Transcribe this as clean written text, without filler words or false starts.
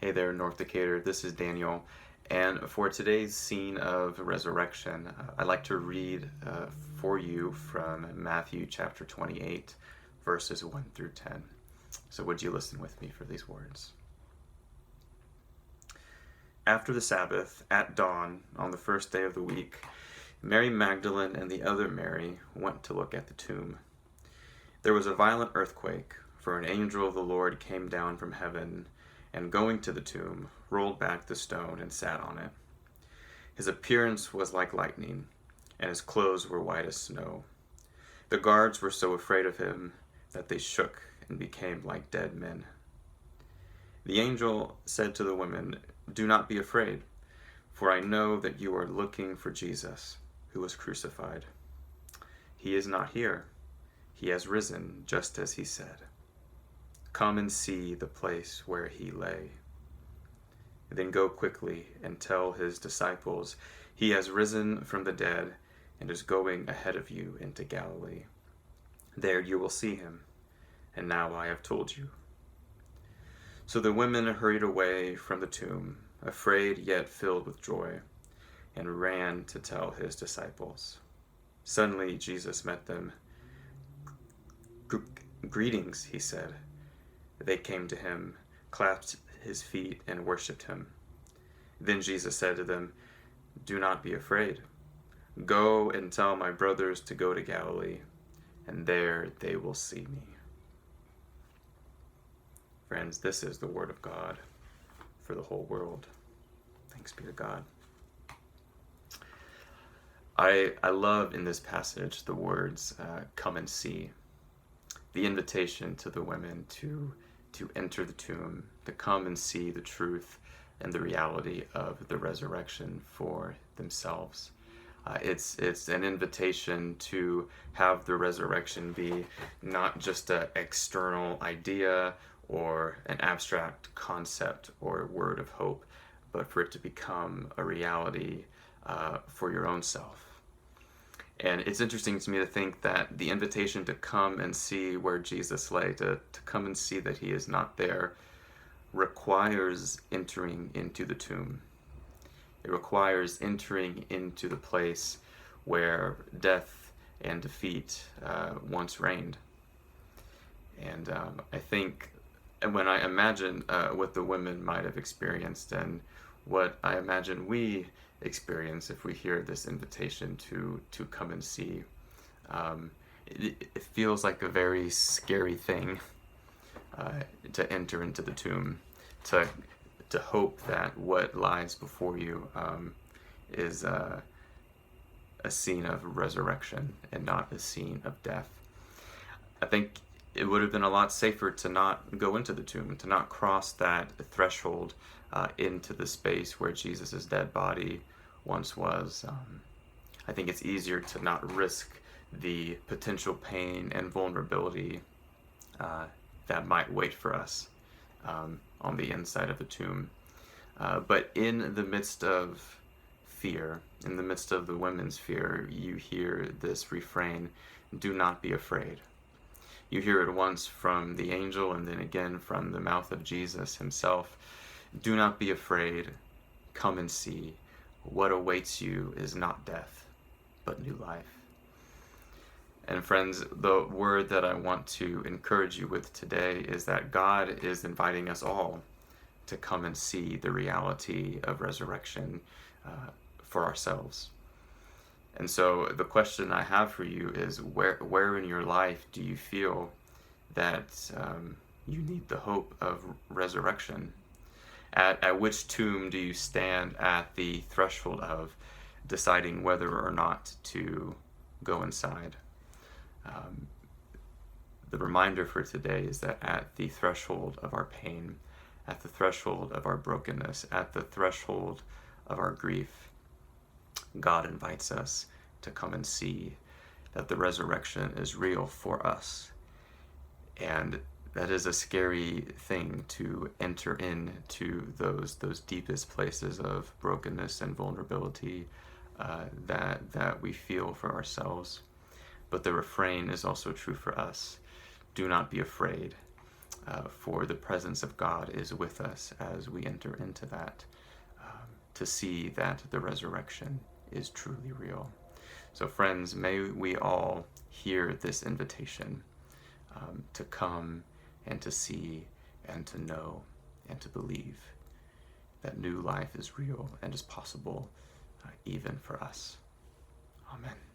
Hey there, North Decatur. This is Daniel. And for today's scene of resurrection, I'd like to read for you from Matthew chapter 28, verses 1 through 10. So would you listen with me for these words? After the Sabbath, at dawn, on the first day of the week, Mary Magdalene and the other Mary went to look at the tomb. There was a violent earthquake, for an angel of the Lord came down from heaven, and going to the tomb, rolled back the stone and sat on it. His appearance was like lightning, and his clothes were white as snow. The guards were so afraid of him that they shook and became like dead men. The angel said to the women, "Do not be afraid, for I know that you are looking for Jesus, who was crucified. He is not here. He has risen, just as he said. Come and see the place where he lay. Then go quickly and tell his disciples, he has risen from the dead and is going ahead of you into Galilee. There you will see him, and now I have told you." So the women hurried away from the tomb, afraid yet filled with joy, and ran to tell his disciples. Suddenly Jesus met them. "Greetings," he said. They came to him, clasped his feet, and worshipped him. Then Jesus said to them, "Do not be afraid. Go and tell my brothers to go to Galilee, and there they will see me." Friends, this is the word of God for the whole world. Thanks be to God. I love in this passage the words, come and see. The invitation to the women to enter the tomb, to come and see the truth and the reality of the resurrection for themselves. It's an invitation to have the resurrection be not just an external idea or an abstract concept or word of hope, but for it to become a reality for your own self. And it's interesting to me to think that the invitation to come and see where Jesus lay, to come and see that he is not there, requires entering into the tomb. It requires entering into the place where death and defeat once reigned. And I think when I imagine what the women might have experienced and what I imagine we experience if we hear this invitation to come and see, it feels like a very scary thing to enter into the tomb, to hope that what lies before you is a scene of resurrection and not a scene of death. I think it would have been a lot safer to not go into the tomb, to not cross that threshold into the space where Jesus' dead body once was. I think it's easier to not risk the potential pain and vulnerability that might wait for us on the inside of the tomb. But in the midst of fear, in the midst of the women's fear, you hear this refrain, "Do not be afraid." You hear it once from the angel and then again from the mouth of Jesus himself. Do not be afraid. Come and see. What awaits you is not death, but new life. And friends, the word that I want to encourage you with today is that God is inviting us all to come and see the reality of resurrection for ourselves. And so the question I have for you is, where in your life do you feel that you need the hope of resurrection? At which tomb do you stand at the threshold of deciding whether or not to go inside? The reminder for today is that at the threshold of our pain, at the threshold of our brokenness, at the threshold of our grief, God invites us to come and see that the resurrection is real for us. And that is a scary thing, to enter into those deepest places of brokenness and vulnerability that we feel for ourselves. But the refrain is also true for us. Do not be afraid. for the presence of God is with us as we enter into that, to see that the resurrection is truly real. So friends, may we all hear this invitation to come and to see and to know and to believe that new life is real and is possible even for us. Amen.